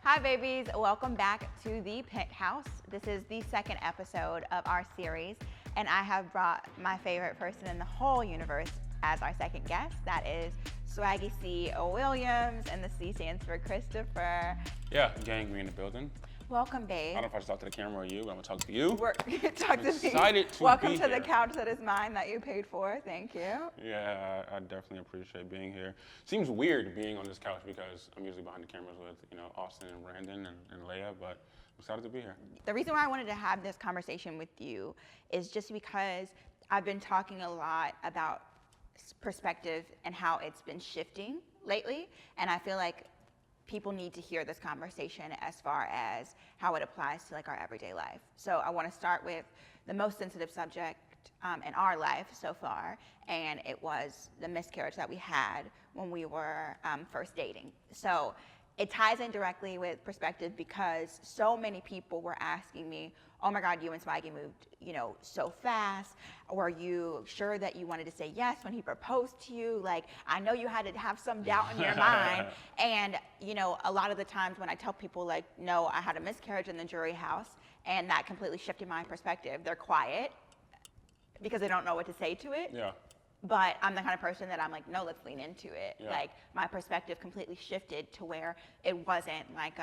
Hi babies, welcome back to the Penthouse. This is the second episode of our series, and I have brought my favorite person in the whole universe as our second guest. That is Swaggy C. Williams, and the C stands for Christopher. Yeah, gang, we in the building. Welcome, babe. I don't know if I should talk to the camera or you, but I'm gonna talk to you. Talk to me. Excited to Welcome be to here. the couch that is mine that you paid for. Thank you. Yeah, I definitely appreciate being here. Seems weird being on this couch because I'm usually behind the cameras with, Austin and Brandon and Leia, but I'm excited to be here. The reason why I wanted to have this conversation with you is just because I've been talking a lot about perspective and how it's been shifting lately, and I feel like people need to hear this conversation as far as how it applies to like our everyday life. So I want to start with the most sensitive subject in our life so far, and it was the miscarriage that we had when we were first dating. So it ties in directly with perspective because so many people were asking me, oh my God, you and Swaggy moved, so fast. Were you sure that you wanted to say yes when he proposed to you? Like, I know you had to have some doubt in your mind. And, a lot of the times when I tell people like, no, I had a miscarriage in the jury house, and that completely shifted my perspective. They're quiet because they don't know what to say to it. Yeah. But I'm the kind of person that I'm like, no, let's lean into it. Yeah. Like, my perspective completely shifted to where it wasn't like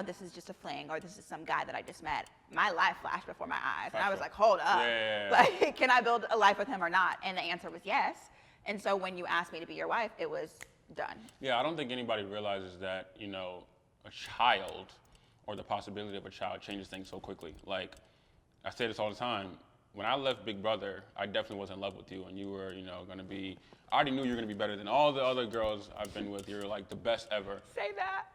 this is just a fling, or this is some guy that I just met. My life flashed before my eyes. And I was like, hold up. Yeah. Like, can I build a life with him or not? And the answer was yes. And so when you asked me to be your wife, it was done. Yeah, I don't think anybody realizes that, a child or the possibility of a child changes things so quickly. Like, I say this all the time. When I left Big Brother, I definitely was in love with you, and you were, going to be, I already knew you were going to be better than all the other girls I've been with. You're like the best ever. Say that.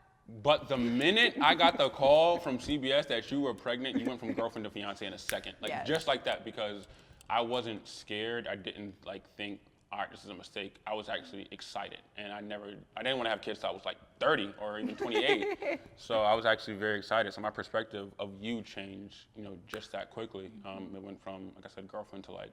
But the minute I got the call from CBS that you were pregnant, you went from girlfriend to fiance in a second. Like, Yes. Just like that, because I wasn't scared. I didn't think, all right, this is a mistake. I was actually excited, and I didn't want to have kids till I was like 30 or even 28. So I was actually very excited. So my perspective of you changed, just that quickly. It went from, like I said, girlfriend to like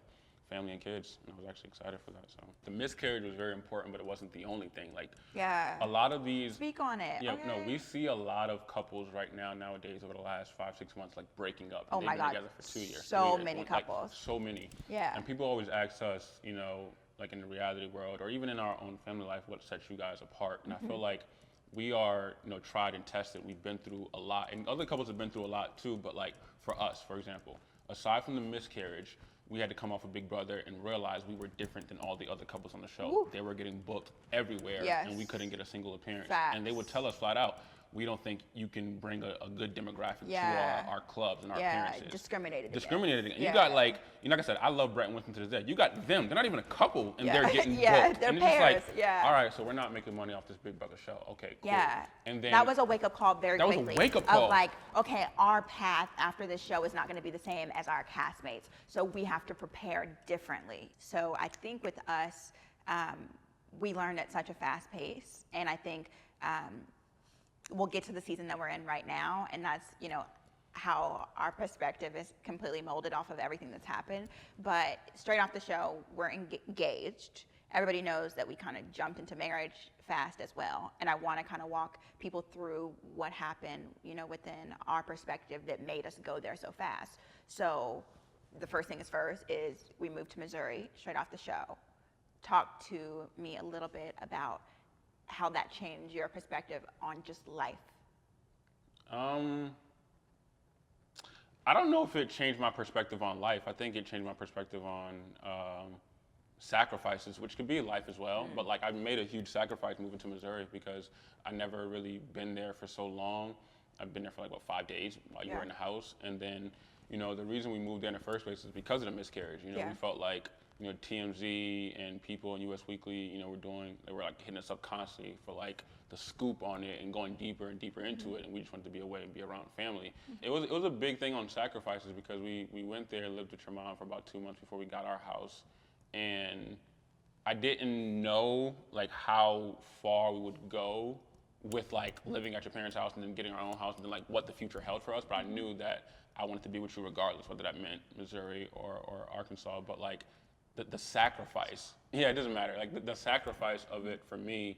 family and kids, and I was actually excited for that. So the miscarriage was very important, but it wasn't the only thing. Like, Yeah. a lot of these. Speak on it. Yeah, Okay. no, we see a lot of couples right now, nowadays, over the last 5-6 months, like breaking up. Oh They've my been God. together for 2 years. So 3 years, many like, couples. so many. Yeah. And people always ask us, like in the reality world, or even in our own family life, what sets you guys apart? And I feel like we are, tried and tested. We've been through a lot, and other couples have been through a lot too. But like for us, for example, aside from the miscarriage, we had to come off of Big Brother and realize we were different than all the other couples on the show. Woo. They were getting booked everywhere, Yes. and we couldn't get a single appearance. Facts. And they would tell us flat out, we don't think you can bring a good demographic Yeah. to our clubs and our Yeah, appearances. discriminated Discriminated against. Yeah. You got like I said, I love Brett and Winston to this day. You got them. They're not even a couple, and Yeah. they're getting Yeah, booked. they're and it's just like, pairs, yeah. all right, so we're not making money off this Big Brother show. Okay, cool. Yeah. And then that was a wake-up call very That was a quickly. wake-up call. Of like, okay, our path after this show is not going to be the same as our castmates, so we have to prepare differently. So I think with us, we learned at such a fast pace, and I think we'll get to the season that we're in right now, and that's, how our perspective is completely molded off of everything that's happened. But straight off the show, we're engaged. Everybody knows that we kind of jumped into marriage fast as well. And I want to kind of walk people through what happened, within our perspective that made us go there so fast. So the first thing is first is we moved to Missouri straight off the show. Talk to me a little bit about how that changed your perspective on just life. I don't know if it changed my perspective on life. I think it changed my perspective on sacrifices, which could be life as well. But like, I made a huge sacrifice moving to Missouri because I never really been there for so long. I've been there for like 5 days while you were in the house, and then the reason we moved there in the first place is because of the miscarriage. We felt like TMZ and people in US Weekly, they were like hitting us up constantly for like the scoop on it and going deeper and deeper into it, and we just wanted to be away and be around family. It was a big thing on sacrifices because we went there and lived with your mom for about 2 months before we got our house, and I didn't know like how far we would go with like living at your parents' house and then getting our own house and then like what the future held for us, but I knew that I wanted to be with you regardless, whether that meant Missouri or Arkansas. But like the sacrifice, it doesn't matter. Like the sacrifice of it for me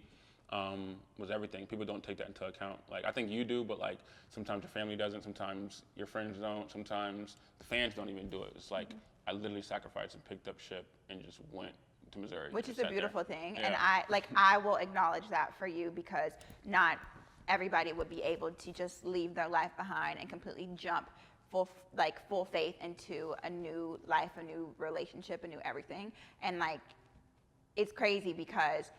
was everything. People don't take that into account. Like, I think you do, but like sometimes your family doesn't, sometimes your friends don't, sometimes the fans don't even do it. It's like I literally sacrificed and picked up ship and just went to Missouri. Which is a beautiful thing. Yeah. And I will acknowledge that for you, because not everybody would be able to just leave their life behind and completely jump full faith into a new life, a new relationship, a new everything. And like, it's crazy because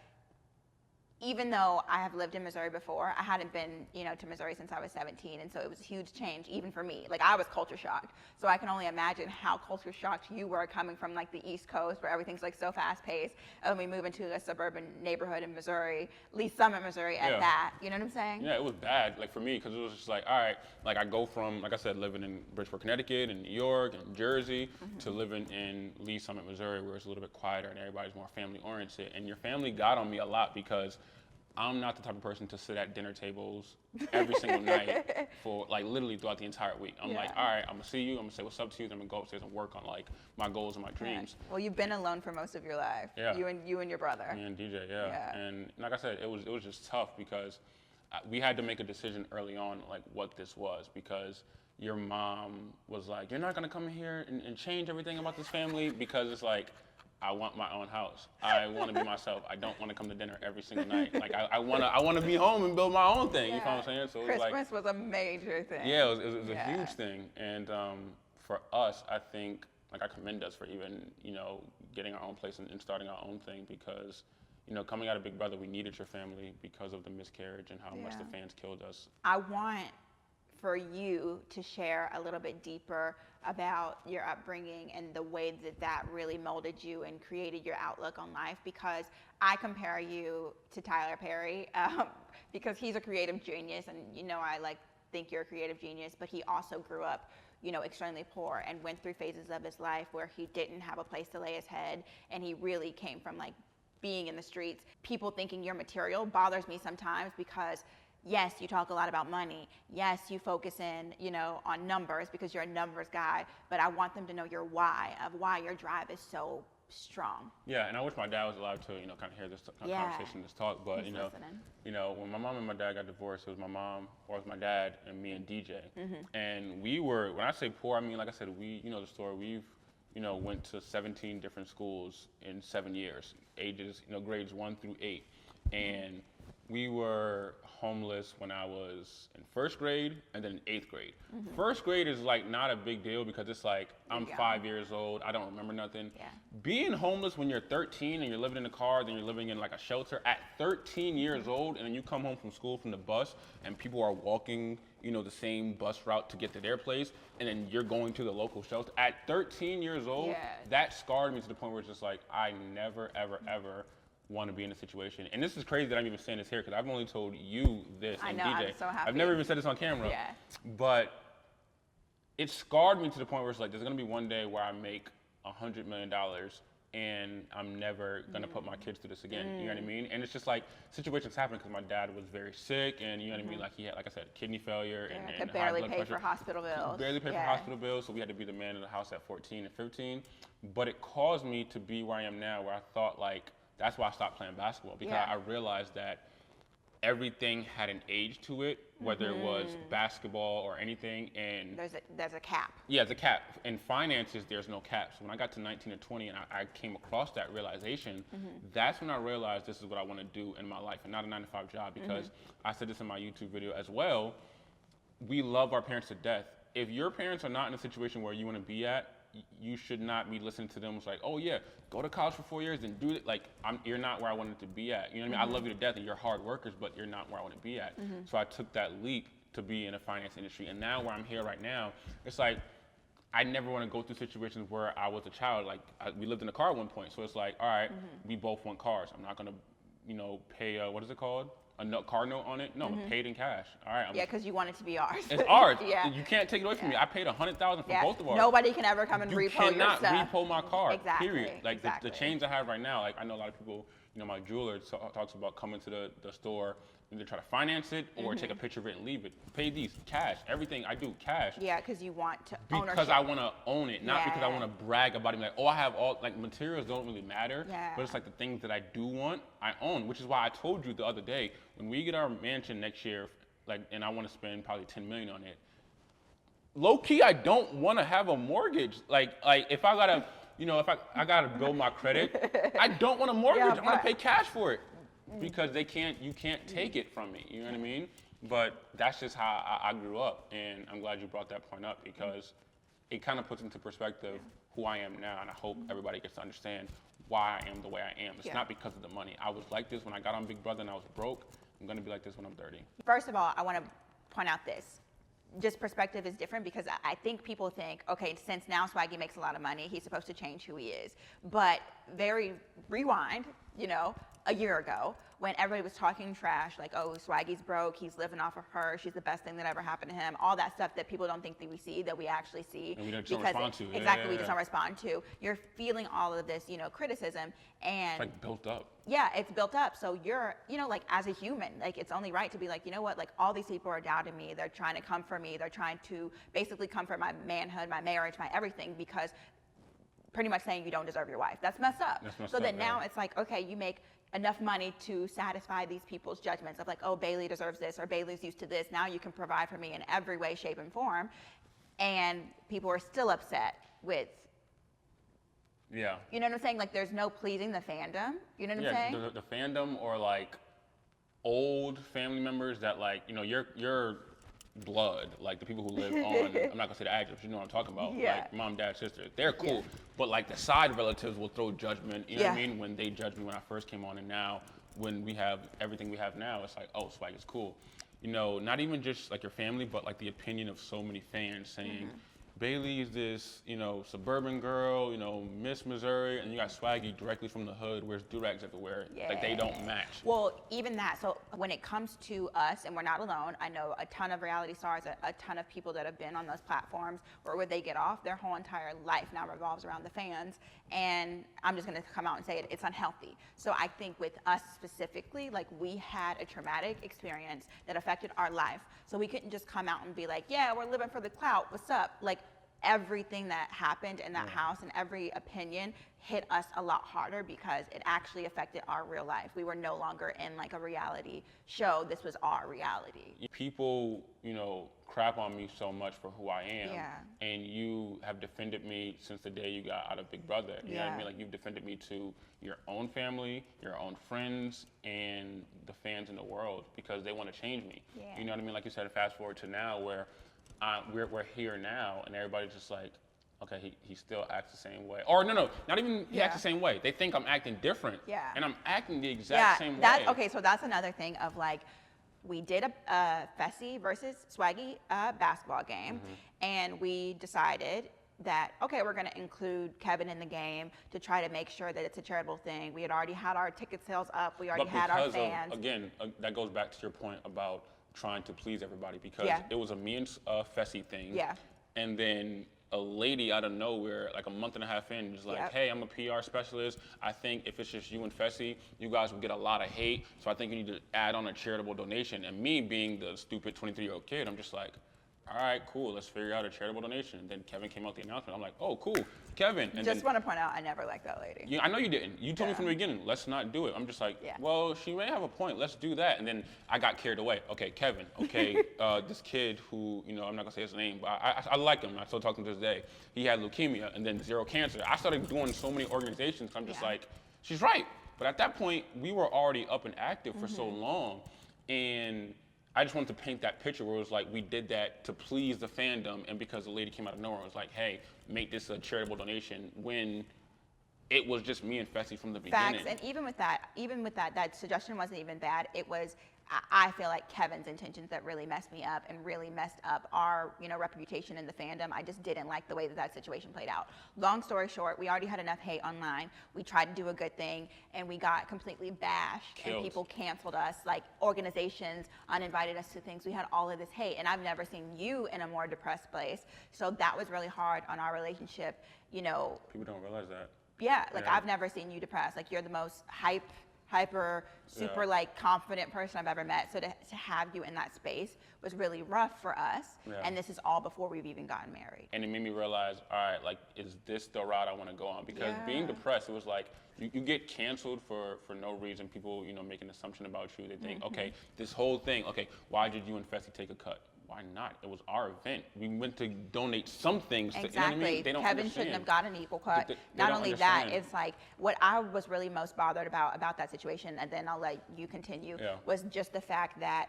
even though I have lived in Missouri before, I hadn't been, to Missouri since I was 17, and so it was a huge change even for me. Like, I was culture shocked, so I can only imagine how culture shocked you were coming from like the East Coast, where everything's like so fast paced, and we move into a suburban neighborhood in Missouri, Lee Summit, Missouri, at that. You know what I'm saying? Yeah, it was bad, like for me, because it was just like, all right, like I go from, like I said, living in Bridgeport, Connecticut, and New York, and Jersey, to living in Lee Summit, Missouri, where it's a little bit quieter and everybody's more family oriented. And your family got on me a lot because I'm not the type of person to sit at dinner tables every single night for like literally throughout the entire week. I'm like, all right, I'm gonna see you, I'm gonna say what's up to you, then I'm gonna go upstairs and work on like my goals and my dreams. Well, you've been alone for most of your life. Yeah. You and your brother. Me and DJ, yeah. And like I said, it was just tough because we had to make a decision early on like what this was, because your mom was like, you're not gonna come here and change everything about this family, because it's like, I want my own house. I want to be myself. I don't want to come to dinner every single night. Like I want to be home and build my own thing. You know what I'm saying? So Christmas was a major thing. Yeah, it was a huge thing. And for us, I think like I commend us for even getting our own place and starting our own thing, because coming out of Big Brother, we needed your family because of the miscarriage and how much the fans killed us. I want for you to share a little bit deeper about your upbringing and the way that really molded you and created your outlook on life, because I compare you to Tyler Perry because he's a creative genius, and I think you're a creative genius, but he also grew up extremely poor and went through phases of his life where he didn't have a place to lay his head, and he really came from like being in the streets. People thinking you're material bothers me sometimes, because yes, you talk a lot about money. Yes, you focus in, on numbers because you're a numbers guy, but I want them to know your why, of why your drive is so strong. Yeah, and I wish my dad was alive to, kind of hear this kind of conversation, this talk. But when my mom and my dad got divorced, it was my mom, or it was my dad, and me and DJ. And we were, when I say poor, I mean, like I said, we, the story, we've, went to 17 different schools in 7 years, ages, grades 1 through 8. And we were homeless when I was in first grade and then in 8th grade. First grade is like not a big deal because it's like I'm 5 years old, I don't remember nothing. Being homeless when you're 13 and you're living in a car, then you're living in like a shelter at 13 years old, and then you come home from school from the bus and people are walking, the same bus route to get to their place, and then you're going to the local shelter. At 13 years old, that scarred me to the point where it's just like, I never, ever, ever want to be in a situation. And this is crazy that I'm even saying this here, because I've only told you this and DJ. I'm so happy. I've never even said this on camera. But it scarred me to the point where it's like, there's going to be one day where I make $100 million and I'm never going to put my kids through this again. You know what I mean? And it's just like, situations happen because my dad was very sick, and you know what I mean? Like, he had, like I said, kidney failure and could high barely blood pay pressure. for hospital bills. Barely pay for hospital bills, so we had to be the man of the house at 14 and 15. But it caused me to be where I am now, where I thought like, that's why I stopped playing basketball, because I realized that everything had an age to it, whether it was basketball or anything. And there's a cap. Yeah, it's a cap. In finances, there's no cap. So when I got to 19 or 20 and I came across that realization, that's when I realized this is what I want to do in my life, and not a 9-to-5 job, because I said this in my YouTube video as well. We love our parents to death. If your parents are not in a situation where you want to be at, you should not be listening to them. It's like, oh yeah, go to college for 4 years and do it. Like, you're not where I wanted to be at. You know what I mean? I love you to death and you're hard workers, but you're not where I want to be at. So I took that leap to be in the finance industry. And now where I'm here right now, it's like, I never want to go through situations where I was a child. Like, we lived in a car at one point. So it's like, all right, we both want cars. I'm not going to, pay, what is it called? A car note on it? No, I'm paid in cash. All right. Because you want it to be ours. It's ours. You can't take it away from me. I paid $100,000 for both of ours. Nobody can ever come and repo your stuff. You cannot repo my car. Exactly. Period. Like the chains I have right now. Like, I know a lot of people, my jeweler talks about coming to the store and to try to finance it or take a picture of it and leave it. Pay these cash. Everything I do cash. Yeah, because you want to Because I want to own it, not because I want to brag about it. Like, oh, I have all, like, materials don't really matter, but it's like the things that I do want, I own, which is why I told you the other day, when we get our mansion next year, like, and I want to spend probably $10 million on it, low key, I don't want to have a mortgage. Like if I gotta, if I gotta build my credit, I don't want a mortgage. I want to pay cash for it because you can't take it from me. You know what I mean? But that's just how I grew up, and I'm glad you brought that point up because it kind of puts into perspective who I am now, and I hope everybody gets to understand why I am the way I am. It's not because of the money. I was like this when I got on Big Brother and I was broke. I'm gonna be like this when I'm 30. First of all, I want to point out this. Just perspective is different because I think people think, okay, since now Swaggy makes a lot of money, he's supposed to change who he is. But rewind, a year ago, when everybody was talking trash, like, oh, Swaggy's broke, he's living off of her, she's the best thing that ever happened to him, all that stuff that people don't think that we see, that we actually see. And we just don't respond to. Exactly, we just don't respond to. You're feeling all of this, criticism, and it's like built up. Yeah, it's built up. So you're, like, as a human, like, it's only right to be like, you know what, like, all these people are doubting me. They're trying to come for me. They're trying to basically come for my manhood, my marriage, my everything, because pretty much saying you don't deserve your wife. That's messed up. So then now it's like, okay, you make enough money to satisfy these people's judgments of like, oh, Bayleigh deserves this, or Bayleigh's used to this. Now you can provide for me in every way, shape, and form. And people are still upset with, yeah. You know what I'm saying? Like, there's no pleasing the fandom. You know what I'm saying? The fandom, or like old family members that, like, your blood, like the people who live on, I'm not gonna say the address, you know what I'm talking about, like mom, dad, sister, they're cool, but like the side relatives will throw judgment, you know what I mean, when they judged me when I first came on, and now when we have everything we have now, it's like, oh, Swag is cool. Not even just like your family, but like the opinion of so many fans saying, Bayleigh is this, suburban girl, Miss Missouri, and you got Swaggy directly from the hood, wears do-rags everywhere. Like, they don't match. Well, even that. So when it comes to us, and we're not alone, I know a ton of reality stars, a ton of people that have been on those platforms where they get off, their whole entire life now revolves around the fans. And I'm just going to come out and say it, it's unhealthy. So I think with us specifically, like, we had a traumatic experience that affected our life. So we couldn't just come out and be like, yeah, we're living for the clout, what's up? Like, everything that happened in that house and every opinion hit us a lot harder because it actually affected our real life. We were no longer in like a reality show. This was our reality. People, crap on me so much for who I am. And you have defended me since the day you got out of Big Brother. You know what I mean? Like, you've defended me to your own family, your own friends, and the fans in the world because they want to change me. You know what I mean? Like you said, fast forward to now where we're here now, and everybody's just like, okay, he still acts the same way. Or no, not even he acts the same way. They think I'm acting different, and I'm acting the exact same way. Okay, so that's another thing of like, we did a Fessy versus Swaggy basketball game, and we decided that, okay, we're going to include Kevin in the game to try to make sure that it's a charitable thing. We had already had our ticket sales up. We already had our fans. Again, that goes back to your point about trying to please everybody, because it was a me and Fessy thing. And then a lady out of nowhere, like a month and a half in, just like, hey, I'm a PR specialist. I think if it's just you and Fessy, you guys will get a lot of hate. So I think you need to add on a charitable donation. And me being the stupid 23-year-old kid, I'm just like, all right, cool, let's figure out a charitable donation. And then Kevin came out with the announcement. I'm like, oh, cool, Kevin. And just want to point out, I never liked that lady. Yeah, I know you didn't. You told me from the beginning, let's not do it. I'm just like, well, she may have a point. Let's do that. And then I got carried away. Okay, Kevin. Okay, this kid who, I'm not gonna say his name, but I like him. I still talk to him to this day. He had leukemia and then zero cancer. I started doing so many organizations. I'm just like, she's right. But at that point, we were already up and active for so long, and I just wanted to paint that picture where it was like we did that to please the fandom, and because the lady came out of nowhere, it was like, hey, make this a charitable donation, when it was just me and Fessy from the beginning. Facts, and even with that, that suggestion wasn't even bad. It was, I feel like, Kevin's intentions that really messed me up and really messed up our, reputation in the fandom. I just didn't like the way that situation played out. Long story short, we already had enough hate online. We tried to do a good thing, and we got completely bashed, and people canceled us. Like, organizations uninvited us to things. We had all of this hate, and I've never seen you in a more depressed place. So that was really hard on our relationship. People don't realize that. Yeah, like, I've never seen you depressed. Like, you're the most hype hyper, super like confident person I've ever met. So to have you in that space was really rough for us. Yeah. And this is all before we've even gotten married. And it made me realize, all right, like, is this the route I want to go on? Because being depressed, it was like, you get canceled for no reason. People, make an assumption about you. They think, okay, this whole thing, okay, why did you and Fessy take a cut? Why not? It was our event. We went to donate some things. Exactly. To, you know what I mean? They don't Kevin understand. shouldn't have got an equal cut. They Not don't only that, understand. it's like what I was really most bothered about that situation, and then I'll let you continue, was just the fact that,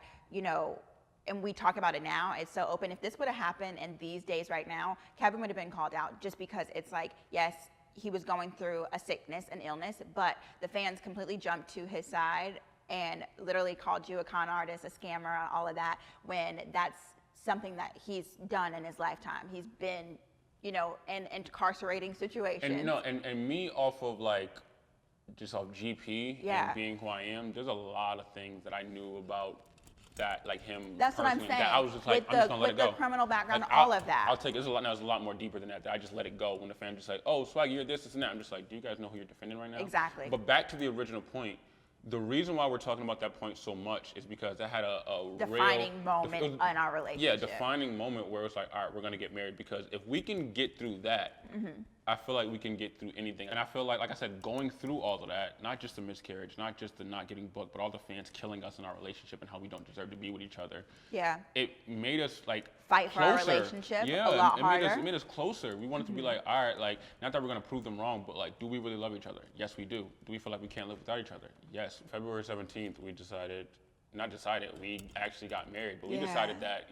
and we talk about it now, it's so open. If this would have happened in these days right now, Kevin would have been called out just because it's like, yes, he was going through a sickness, an illness, but the fans completely jumped to his side and literally called you a con artist, a scammer, all of that, when that's something that he's done in his lifetime. He's been, in incarcerating situations. And me off of like, just off GP and being who I am, there's a lot of things that I knew about that, like him. That's what I'm personally, saying. that I was just like, I'm just gonna let it go. With the criminal background, Like, all of that. I'll take it. There's a lot more deeper than that. That I just let it go when the fans just like, oh, Swaggy, you're this, and that. I'm just like, do you guys know who you're defending right now? Exactly. But back to the original point. The reason why we're talking about that point so much is because that had a defining real, moment in our relationship. Yeah, defining moment where it's like, all right, we're gonna get married. Because if we can get through that, I feel like we can get through anything. And I feel like I said, going through all of that, not just the miscarriage, not just the not getting booked, but all the fans killing us in our relationship and how we don't deserve to be with each other. Yeah. It made us like fight closer. for our relationship a lot harder. It made us closer. We wanted to be like, all right, like, not that we're gonna prove them wrong, but like, do we really love each other? Yes, we do. Do we feel like we can't live without each other? Yes. February 17th, we actually got married, but we decided that,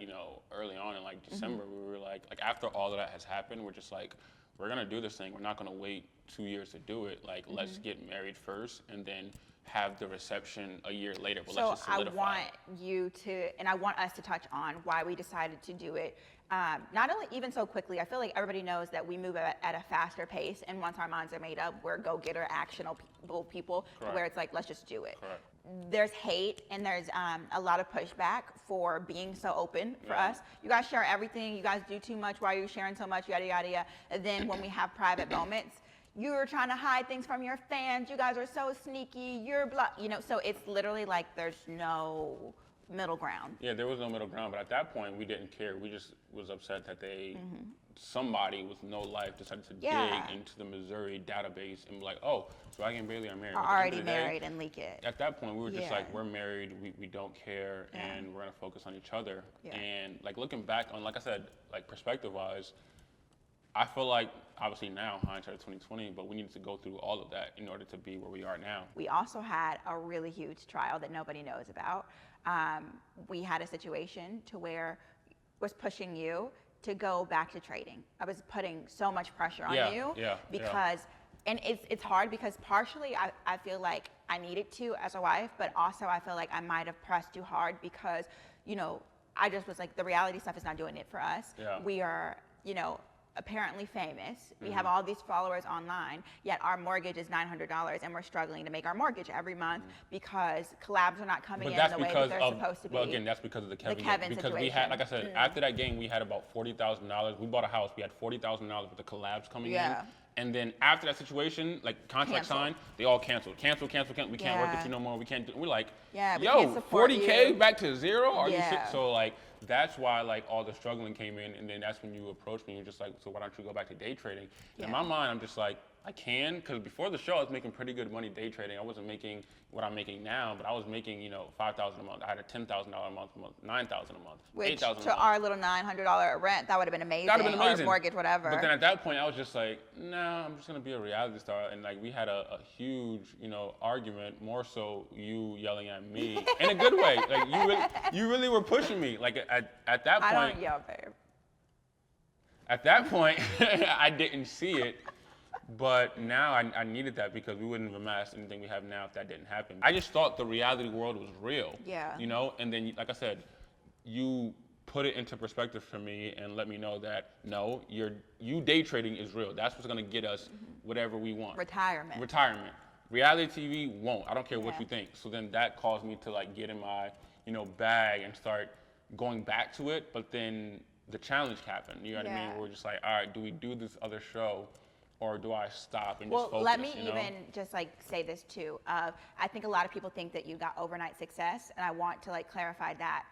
early on in like December, we were like after all of that has happened, we're just like, we're gonna do this thing. We're not gonna wait 2 years to do it. Like, let's get married first and then have the reception a year later. But let's just solidify. I want you to, and I want us to touch on why we decided to do it. Not only even so quickly, I feel like everybody knows that we move at a faster pace, and once our minds are made up, we're go-getter, actionable people, where it's like, let's just do it. Correct. There's hate and there's a lot of pushback for being so open for us. You guys share everything. You guys do too much. Why are you sharing so much? Yada, yada, yada. And then when we have private moments, you're trying to hide things from your fans. You guys are so sneaky. You're blah. So it's literally like there's no middle ground. Yeah, there was no middle ground. But at that point, we didn't care. We just was upset that somebody with no life decided to dig into the Missouri database and be like, oh, Swaggy and Bayleigh are married. Are already married and leak it. At that point, we were just like, we're married, we don't care, and we're gonna focus on each other. And like looking back on, like I said, like perspective-wise, I feel like obviously now hindsight 2020, but we needed to go through all of that in order to be where we are now. We also had a really huge trial that nobody knows about. We had a situation to where was pushing you to go back to trading. I was putting so much pressure on you because, and it's hard because partially I feel like I needed to as a wife, but also I feel like I might have pressed too hard because, I just was like, the reality stuff is not doing it for us. Yeah. We are, apparently famous. We have all these followers online, yet our mortgage is $900 and we're struggling to make our mortgage every month because collabs are not coming in the way that they're supposed to be. Well, again, that's because of the Kevin situation. Because we had, like I said, after that game, we had about $40,000. We bought a house. We had $40,000 with the collabs coming in. And then after that situation, like contract signed, they all canceled. Cancel. We can't work with you no more. We can't do. We're like, yo, 40K back to zero? Are you sick? So like, that's why like all the struggling came in, and then that's when you approached me. You're just like, so why don't you go back to day trading? In my mind, I'm just like, I can, because before the show, I was making pretty good money day trading. I wasn't making what I'm making now, but I was making, $5,000 a month. I had a $10,000 a month, $9,000 a month, which $8,000 a month. To our little $900 rent, that would have been amazing. That would have been amazing. Or mortgage, whatever. But then at that point, I was just like, nah, I'm just gonna be a reality star. And like, we had a huge, argument. More so, you yelling at me in a good way. Like you really were pushing me. Like at that point. I don't yell, babe. At that point, I didn't see it. But now I needed that because we wouldn't have amassed anything we have now if that didn't happen. I just thought the reality world was real. Yeah. And then, like I said, you put it into perspective for me and let me know that, no, you day trading is real. That's what's going to get us whatever we want. Retirement. Reality TV won't. I don't care what you think. So then that caused me to like get in my, bag and start going back to it. But then the challenge happened. You know what I mean? We're just like, all right, do we do this other show? or do I stop and Well, just focus? let me you know? even just like say this too. I think a lot of people think that you got overnight success, and I want to like clarify that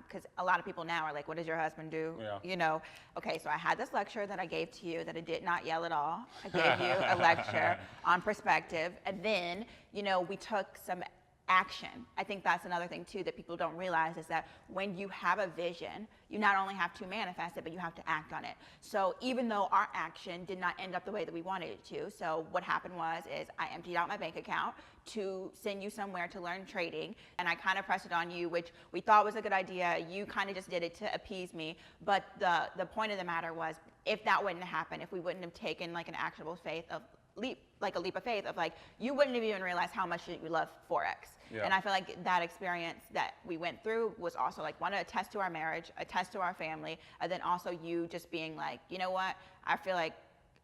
because a lot of people now are like, "What does your husband do?" Yeah. You know. Okay, so I had this lecture that I gave to you that I did not yell at all. I gave you a lecture on perspective, and then we took some action. I think that's another thing too that people don't realize is that when you have a vision, you not only have to manifest it, but you have to act on it. So even though our action did not end up the way that we wanted it to, so what happened is I emptied out my bank account to send you somewhere to learn trading, and I kind of pressed it on you, which we thought was a good idea. You kind of just did it to appease me, but the point of the matter was, if that wouldn't have happened, if we wouldn't have taken like an actionable faith of leap of faith of like, you wouldn't have even realized how much you love Forex. Yeah. And I feel like that experience that we went through was also like one, a test to our marriage, a test to our family, and then also you just being like, you know what, I feel like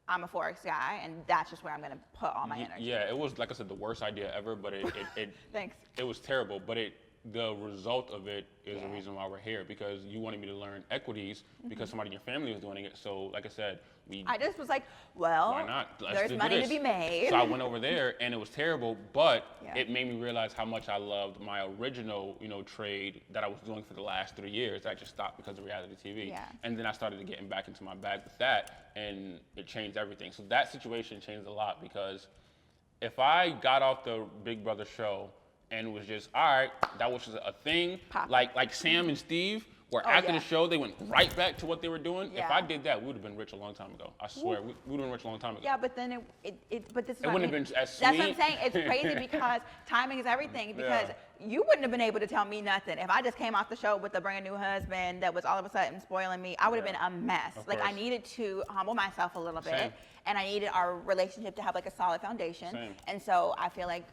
I'm a Forex guy, and that's just where I'm going to put all my energy. Yeah, it was, like I said, the worst idea ever, but it Thanks. It was terrible, but the result of it is the Yeah. reason why we're here, because you wanted me to learn equities because somebody in your family was doing it. So like I said, I just was like, well, why not? there's money to be made. So I went over there and it was terrible, but Yeah. it made me realize how much I loved my original, trade that I was doing for the last 3 years. I just stopped because of reality TV. Yeah. And then I started getting back into my bag with that, and it changed everything. So that situation changed a lot, because if I got off the Big Brother show and was just, all right, that was just a thing, Pop. like Sam and Steve, where Oh, after yeah. the show they went right back to what they were doing. If Yeah. I did that, we would have been rich a long time ago. I swear, we would have been rich a long time ago. Yeah, but then but this is It what I wouldn't mean. have been as That's what I'm sweet. saying. It's crazy because timing is everything. Because Yeah. you wouldn't have been able to tell me nothing if I just came off the show with a brand new husband that was all of a sudden spoiling me. I would have Yeah. been a mess. Of Like I course. needed to humble myself a little bit, Same. and I needed our relationship to have like a solid foundation. Same. And so I feel like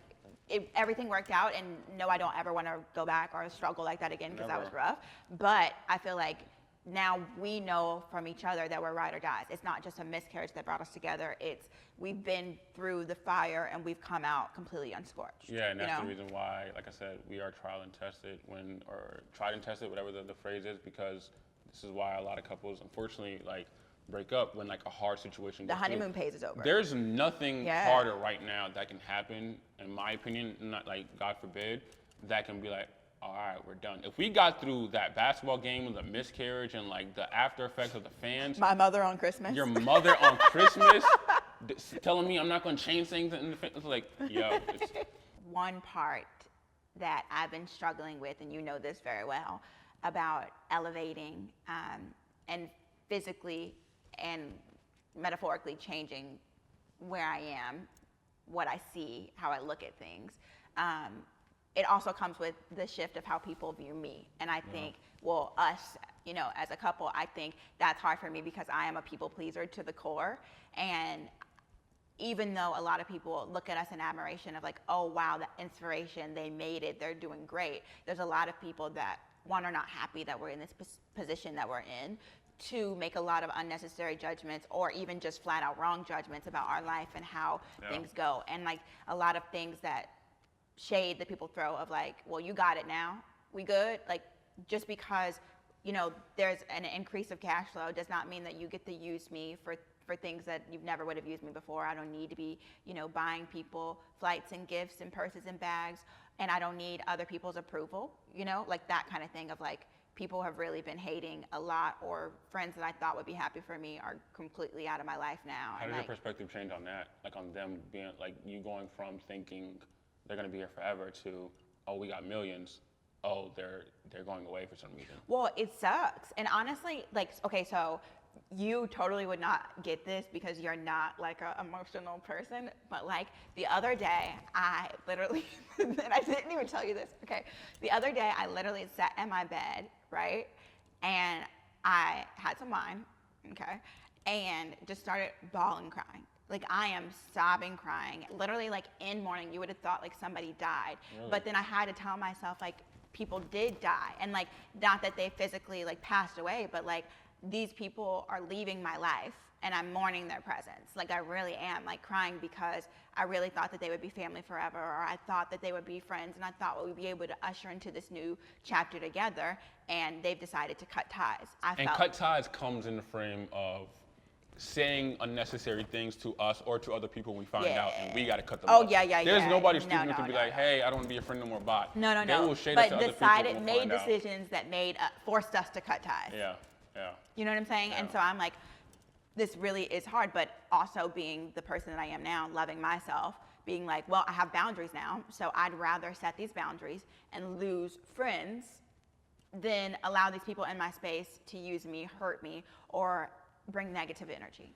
everything worked out, and no, I don't ever want to go back or struggle like that again because that was Never. rough. But I feel like now we know from each other that we're ride or dies. It's not just a miscarriage that brought us together. It's we've been through the fire and we've come out completely unscorched. Yeah, and that's you know? the reason why, like I said, we are tried and tested, or tried and tested, whatever the phrase is, because this is why a lot of couples, unfortunately, like break up when like a hard situation. The goes through. honeymoon phase is over. There's nothing Yeah. harder right now that can happen, in my opinion, not like God forbid, that can be like, all right, we're done. If we got through that basketball game with the miscarriage and like the after effects of the fans, My mother on Christmas. your mother on Christmas telling me I'm not going to change things, and it's like, yo, it's, One part that I've been struggling with, and you know this very well, about elevating and physically and metaphorically changing where I am, what I see, how I look at things. It also comes with the shift of how people view me. And I think, well, us, as a couple, I think that's hard for me because I am a people pleaser to the core. And even though a lot of people look at us in admiration of like, oh, wow, the inspiration, they made it, they're doing great. There's a lot of people that, one, are not happy that we're in this position that we're in, to make a lot of unnecessary judgments or even just flat out wrong judgments about our life and how things go. And like a lot of things that shade that people throw of like, well, you got it now, we good? Like just because, there's an increase of cash flow does not mean that you get to use me for things that you never would have used me before. I don't need to be, buying people flights and gifts and purses and bags, and I don't need other people's approval, like that kind of thing of like, people have really been hating a lot, or friends that I thought would be happy for me are completely out of my life now. how And did your like, perspective change on that? Like on them being, like you going from thinking they're going to be here forever to, oh, we got millions. Oh, they're going away for some reason. well, it sucks. And honestly, like, okay, so you totally would not get this because you're not like an emotional person, but like the other day, I literally, and I didn't even tell you this, okay. The other day, I literally sat in my bed, right? And I had some wine, okay? And just started bawling, crying. Like I am sobbing, crying. Literally like in mourning, you would have thought like somebody died. Really? But then I had to tell myself like people did die. And like, not that they physically like passed away, but like these people are leaving my life and I'm mourning their presence. Like I really am like crying because I really thought that they would be family forever, or I thought that they would be friends, and I thought we'd be able to usher into this new chapter together, and they've decided to cut ties. And cut ties comes in the frame of saying unnecessary things to us or to other people when we find out, and we got to cut them Oh, off. yeah. There's nobody stupid No, who can be no, like, hey, I don't want to be your friend no more, bye. No. They will shade us to other people decided, when we made find out. decisions that forced us to cut ties. Yeah. You know what I'm saying? Yeah. And so I'm like, this really is hard, but also being the person that I am now, loving myself, being like, well, I have boundaries now, so I'd rather set these boundaries and lose friends than allow these people in my space to use me, hurt me, or bring negative energy.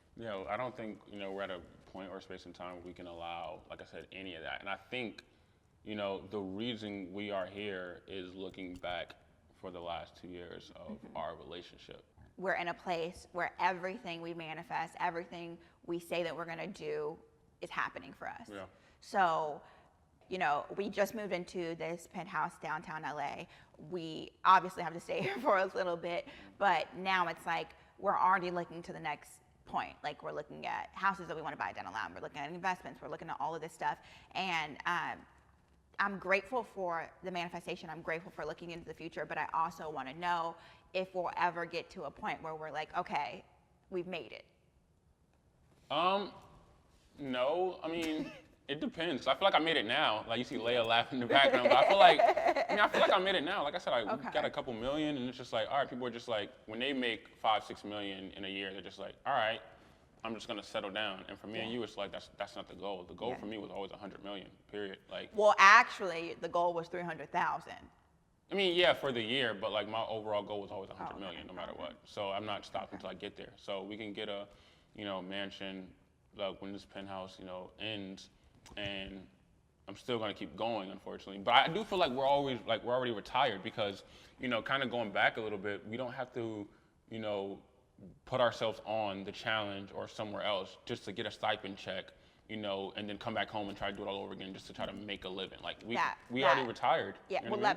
I don't think, we're at a point or space in time where we can allow, like I said, any of that. And I think, the reason we are here is looking back for the last 2 years of our relationship. We're in a place where everything we manifest, everything we say that we're gonna do is happening for us. Yeah. So, we just moved into this penthouse downtown LA. We obviously have to stay here for a little bit, but now it's like we're already looking to the next point. Like we're looking at houses that we want to buy down the line. We're looking at investments. We're looking at all of this stuff. And I'm grateful for the manifestation. I'm grateful for looking into the future, but I also want to know if we'll ever get to a point where we're like, okay, we've made it. No, I mean, it depends. I feel like I made it now. Like you see Leia laughing in the background, but I feel like I made it now. Like I said, we got a couple million, and it's just like, all right, people are just like, when they make 5-6 million in a year, they're just like, all right, I'm just gonna settle down. And for me and you, it's like that's not the goal. The goal for me was always 100 million. Period. Like. Well, actually, the goal was 300,000. I mean, yeah, for the year, but like my overall goal was always 100 million, no matter what. So I'm not stopping until I get there. So we can get a, mansion, like when this penthouse, ends, and I'm still gonna keep going, unfortunately. But I do feel like we're already retired because, kind of going back a little bit, we don't have to, put ourselves on the challenge or somewhere else just to get a stipend check, and then come back home and try to do it all over again just to try to make a living. Like we already retired. Yeah. Well,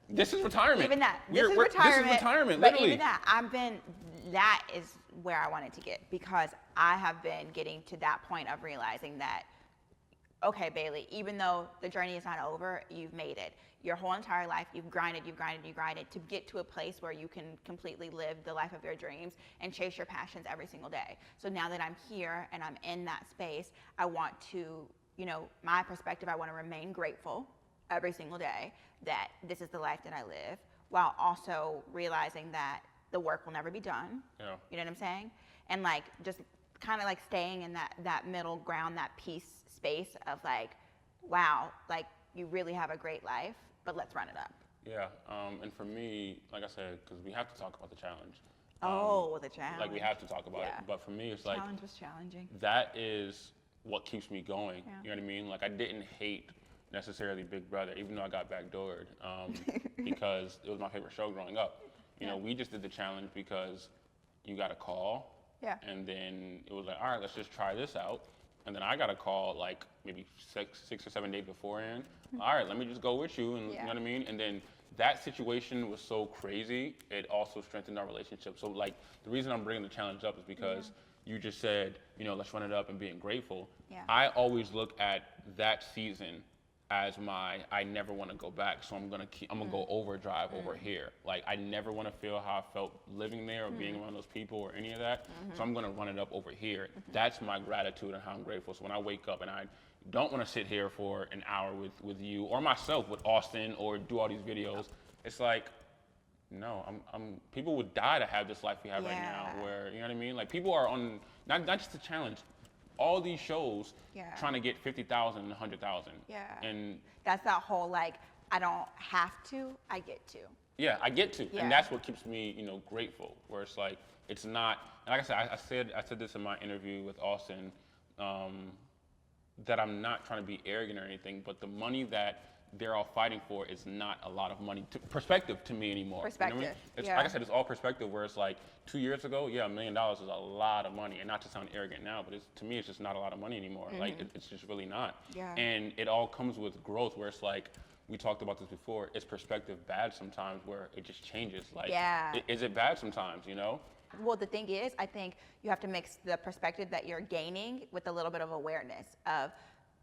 this is retirement. Even that. This is retirement. But Literally. even that, that is where I wanted to get, because I have been getting to that point of realizing that, okay, Bayleigh, even though the journey is not over, you've made it. Your whole entire life, you've grinded to get to a place where you can completely live the life of your dreams and chase your passions every single day. So now that I'm here and I'm in that space, I want to, my perspective, I want to remain grateful every single day that this is the life that I live, while also realizing that the work will never be done. Yeah. You know what I'm saying? And like, just kind of like staying in that middle ground, that peace space of like, wow, like you really have a great life, but let's run it up. Yeah, and for me, like I said, because we have to talk about the challenge. The challenge. Like we have to talk about it, but for me, it's like challenge was challenging. That is what keeps me going. Yeah. You know what I mean? Like I didn't hate necessarily Big Brother, even though I got backdoored, because it was my favorite show growing up. You know, we just did the challenge because you got a call. Yeah. And then it was like, all right, let's just try this out. And then I got a call like maybe six or 7 days beforehand. All right, let me just go with you, and you know what I mean? And then that situation was so crazy, it also strengthened our relationship. So like the reason I'm bringing the challenge up is because you just said, let's run it up and being grateful. Yeah. I always look at that season as I never want to go back, so I'm gonna go overdrive over here. Like I never want to feel how I felt living there or being around those people or any of that. So I'm gonna run it up over here. That's my gratitude and how I'm grateful. So when I wake up and I don't want to sit here for an hour with you or myself with Austin or do all these videos, it's like, no, people would die to have this life we have right now. Where you know what I mean? Like people are on not just the challenge. All these shows trying to get 50,000 and 100,000. Yeah. And that's that whole like, I don't have to, I get to. Yeah, I get to. Yeah. And that's what keeps me, grateful. Where it's like, it's not, and like I said, I said this in my interview with Austin, that I'm not trying to be arrogant or anything, but the money that they're all fighting for is not a lot of money, perspective to me anymore. Perspective. You know what I mean? Like I said, it's all perspective, where it's like 2 years ago, $1 million is a lot of money. And not to sound arrogant now, but to me, it's just not a lot of money anymore. Like, it's just really not. Yeah. And it all comes with growth, where it's like, we talked about this before, is perspective bad sometimes, where it just changes? Like, is it bad sometimes, Well, the thing is, I think you have to mix the perspective that you're gaining with a little bit of awareness of,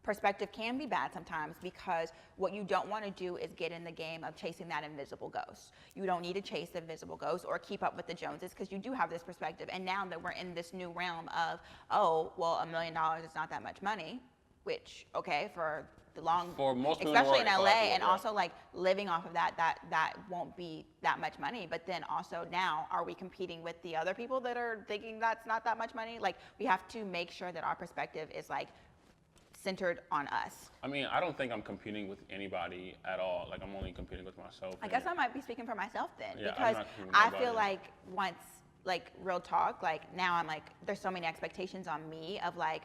perspective can be bad sometimes, because what you don't want to do is get in the game of chasing that invisible ghost. You don't need to chase the invisible ghost or keep up with the Joneses, because you do have this perspective. And now that we're in this new realm of, oh, well, $1 million is not that much money, which, okay, for the long, for most people especially in the world, LA, yeah. and also like living off of that won't be that much money. But then also now, are we competing with the other people that are thinking that's not that much money? Like, we have to make sure that our perspective is like centered on us. I mean, I don't think I'm competing with anybody at all. Like, I'm only competing with myself. I guess I might be speaking for myself then, Yeah, because I'm not competing with I nobody. feel like once, like, real talk, like, now I'm like, there's so many expectations on me of like,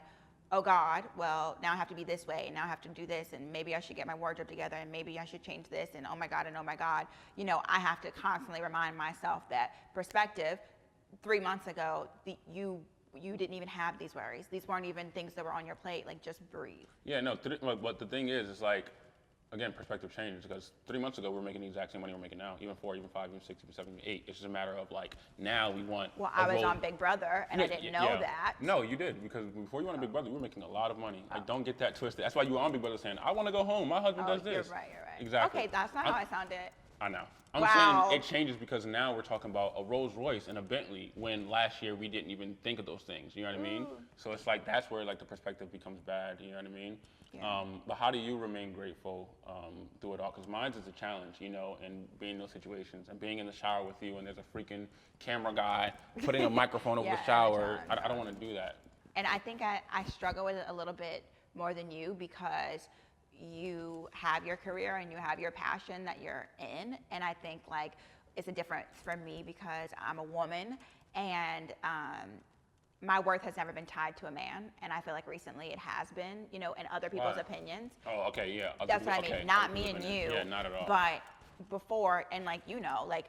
oh God, well, now I have to be this way, and now I have to do this, and maybe I should get my wardrobe together, and maybe I should change this, and oh my God, you know, I have to constantly remind myself that perspective, 3 months ago, you didn't even have these worries. These weren't even things that were on your plate. Like, just breathe. Yeah, no, but the thing is like, again, perspective changes, because 3 months ago we were making the exact same money we're making now, even 4, even 5, even 6, even 7, even 8. It's just a matter of like, now we want. Well, I was on Big Brother, and I didn't know that. No, you did, because before you went on Big Brother, we were making a lot of money. Like, don't get that twisted. That's why you were on Big Brother saying, I want to go home. My husband does this. You're right. Exactly. Okay, that's not how I sounded. I know. I'm Wow. saying it changes because now we're talking about a Rolls Royce and a Bentley, when last year we didn't even think of those things. You know what I mean? So it's like, that's where like the perspective becomes bad. You know what I mean? Yeah. But how do you remain grateful through it all? Because mine is a challenge, you know, and being in those situations and being in the shower with you, and there's a freaking camera guy putting a microphone over Yeah, the shower. every time. I don't want to do that. And I think I struggle with it a little bit more than you, because you have your career and you have your passion that you're in. And I think like it's a difference for me because I'm a woman, and my worth has never been tied to a man. And I feel like recently it has been, you know, in other people's Why? opinions. Oh, okay, yeah. That's what I mean. Okay, Not other me people's and you. opinions. Yeah, not at all. But before, and like, you know, like,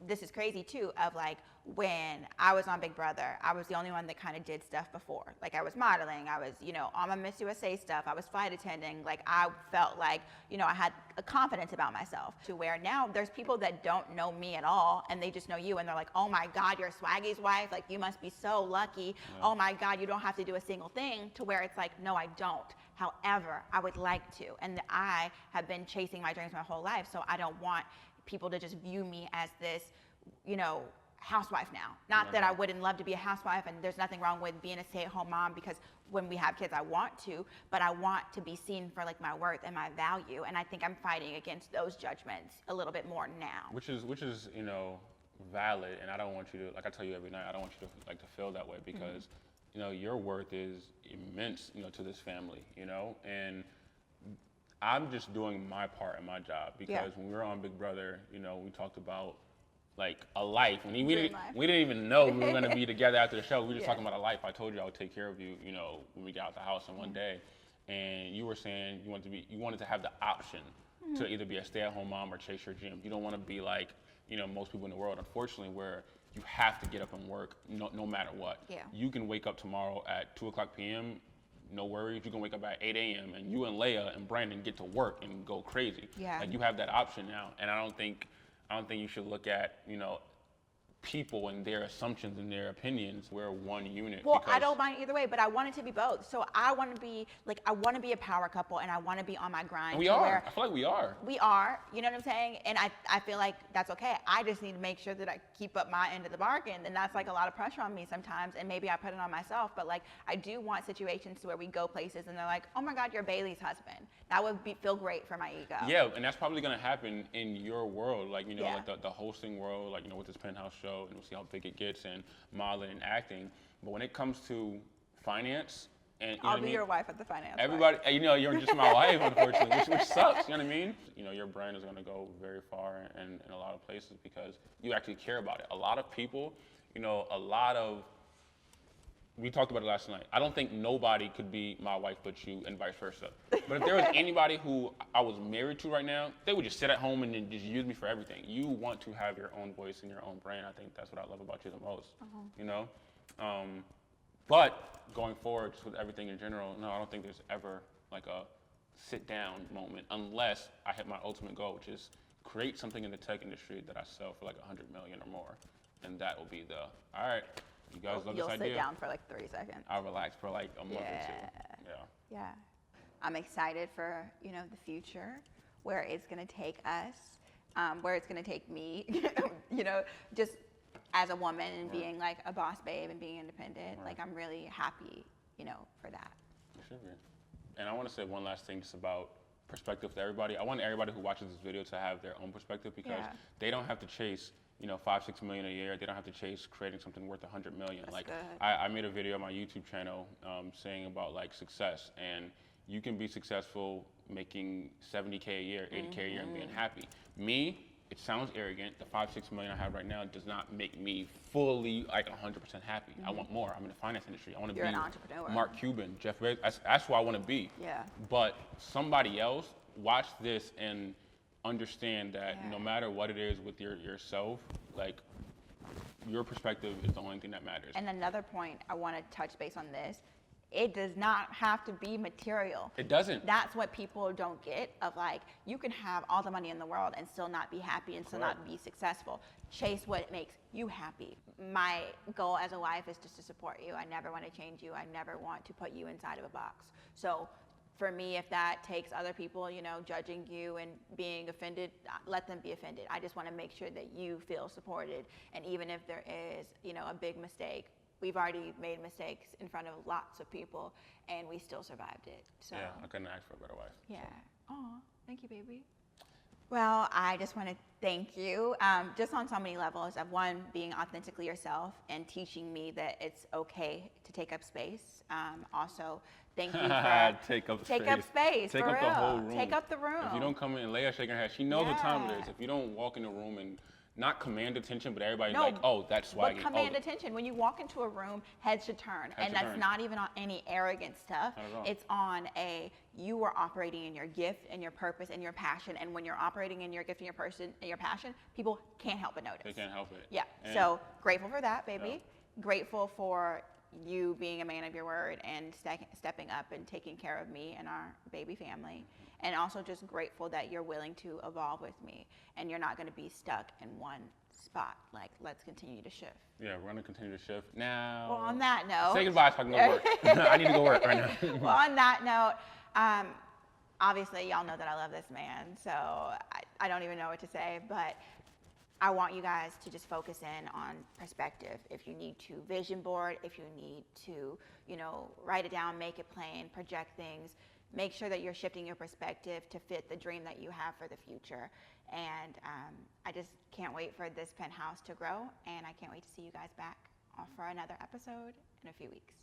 this is crazy too, of like, when I was on Big Brother, I was the only one that kind of did stuff before. Like, I was modeling, I was, you know, on my Miss USA stuff, I was flight attending. Like, I felt like, you know, I had a confidence about myself, to where now there's people that don't know me at all, and they just know you, and they're like, oh my God, you're Swaggy's wife, like, you must be so lucky. Yeah. Oh my God, you don't have to do a single thing, to where it's like, no, I don't. However, I would like to, and I have been chasing my dreams my whole life, so I don't want people to just view me as this, you know, housewife now. Not that I wouldn't love to be a housewife, and there's nothing wrong with being a stay-at-home mom, because when we have kids I want to, but I want to be seen for like my worth and my value, and I think I'm fighting against those judgments a little bit more now. Which is you know, valid, and I don't want you to, like I tell you every night, I don't want you to like to feel that way, because you know, your worth is immense, you know, to this family, you know, and I'm just doing my part in my job, because when we were on Big Brother, you know, we talked about like a life. We didn't even know we were going to be together after the show. We were just talking about a life. I told you I would take care of you, you know, when we got out the house in one day. And you were saying you wanted to have the option to either be a stay-at-home mom or chase your dream. You don't want to be like, you know, most people in the world, unfortunately, where you have to get up and work no matter what. Yeah. You can wake up tomorrow at 2:00 p.m., no worries. You can wake up at 8 a.m. and you and Leia and Brandon get to work and go crazy. Yeah. Like, you have that option now. And I don't think you should look at, you know, people and their assumptions and their opinions. We're one unit. Well, I don't mind either way, but I want it to be both. So I want to be a power couple, and I want to be on my grind. And we are. I feel like we are. We are. You know what I'm saying? And I feel like that's okay. I just need to make sure that I keep up my end of the bargain, and that's like a lot of pressure on me sometimes, and maybe I put it on myself. But like, I do want situations where we go places and they're like, oh my God, you're Bayleigh's husband. That would feel great for my ego. Yeah, and that's probably gonna happen in your world, like, you know, like the hosting world, like, you know, with this Penthouse show, and we'll see how big it gets, and modeling and acting. But when it comes to finance, and I'll be your wife at the finance. Everybody, you know, you're just my wife, unfortunately, which sucks. You know what I mean? You know, your brand is gonna go very far in a lot of places because you actually care about it. A lot of people, you know, we talked about it last night. I don't think nobody could be my wife but you, and vice versa. But if there was anybody who I was married to right now, they would just sit at home and then just use me for everything. You want to have your own voice and your own brand. I think that's what I love about you the most. You know, but going forward, just with everything in general, no, I don't think there's ever like a sit down moment unless I hit my ultimate goal, which is create something in the tech industry that I sell for like 100 million or more, and that will be all right. You guys love this idea? You'll sit down for like 30 seconds. I'll relax for like a month or two. Yeah. I'm excited for, you know, the future, where it's going to take us, where it's going to take me, you know, just as a woman and being like a boss babe and being independent. Like, I'm really happy, you know, for that. You should be. And I want to say one last thing just about perspective to everybody. I want everybody who watches this video to have their own perspective, because they don't have to chase, you know, 5-6 million a year. They don't have to chase creating something worth 100 million. That's like good. I made a video on my YouTube channel saying about like success, and you can be successful making 70K a year, 80K a year and being happy. Me, it sounds arrogant. The 5-6 million I have right now does not make me fully like 100% happy. I want more. I'm in the finance industry. I want to be an entrepreneur. Mark Cuban, Jeff Bezos. That's who I want to be. Yeah. But somebody else watch this and understand that no matter what it is with yourself, like, your perspective is the only thing that matters. And another point I want to touch base on this. It does not have to be material. It doesn't. That's what people don't get, of like, you can have all the money in the world and still not be happy and still not be successful. Chase what makes you happy. My goal as a wife is just to support you. I never want to change you. I never want to put you inside of a box. So for me, if that takes other people, you know, judging you and being offended, let them be offended. I just want to make sure that you feel supported. And even if there is, you know, a big mistake, we've already made mistakes in front of lots of people, and we still survived it. So yeah, I couldn't ask for a better wife. Yeah. So. Aw, thank you, baby. Well, I just want to thank you, just on so many levels, of one, being authentically yourself and teaching me that it's okay to take up space. Also, thank you for take up space. Take for up real. the whole room. Take up the room. If you don't come in, and Leia shaking her head. She knows what time it is. If you don't walk in the room and not command attention, but everybody's like, oh, that's Swaggy. But command attention. When you walk into a room, heads should turn. And that's not even on any arrogant stuff. Not at all. It's on you are operating in your gift and your purpose and your passion. And when you're operating in your gift and your passion, people can't help but notice. They can't help it. Yeah. And so grateful for that, baby. Grateful for you being a man of your word and stepping up and taking care of me and our baby family. And also just grateful that you're willing to evolve with me and you're not going to be stuck in one spot. Like, let's continue to shift. Yeah, we're going to continue to shift. Now, well, on that note, say goodbye so I can go work. I need to go work right now. Well, on that note, obviously y'all know that I love this man, so I don't even know what to say, but I want you guys to just focus in on perspective. If you need to vision board, if you need to, you know, write it down, make it plain, project things, make sure that you're shifting your perspective to fit the dream that you have for the future. And I just can't wait for this penthouse to grow, and I can't wait to see you guys back for another episode in a few weeks.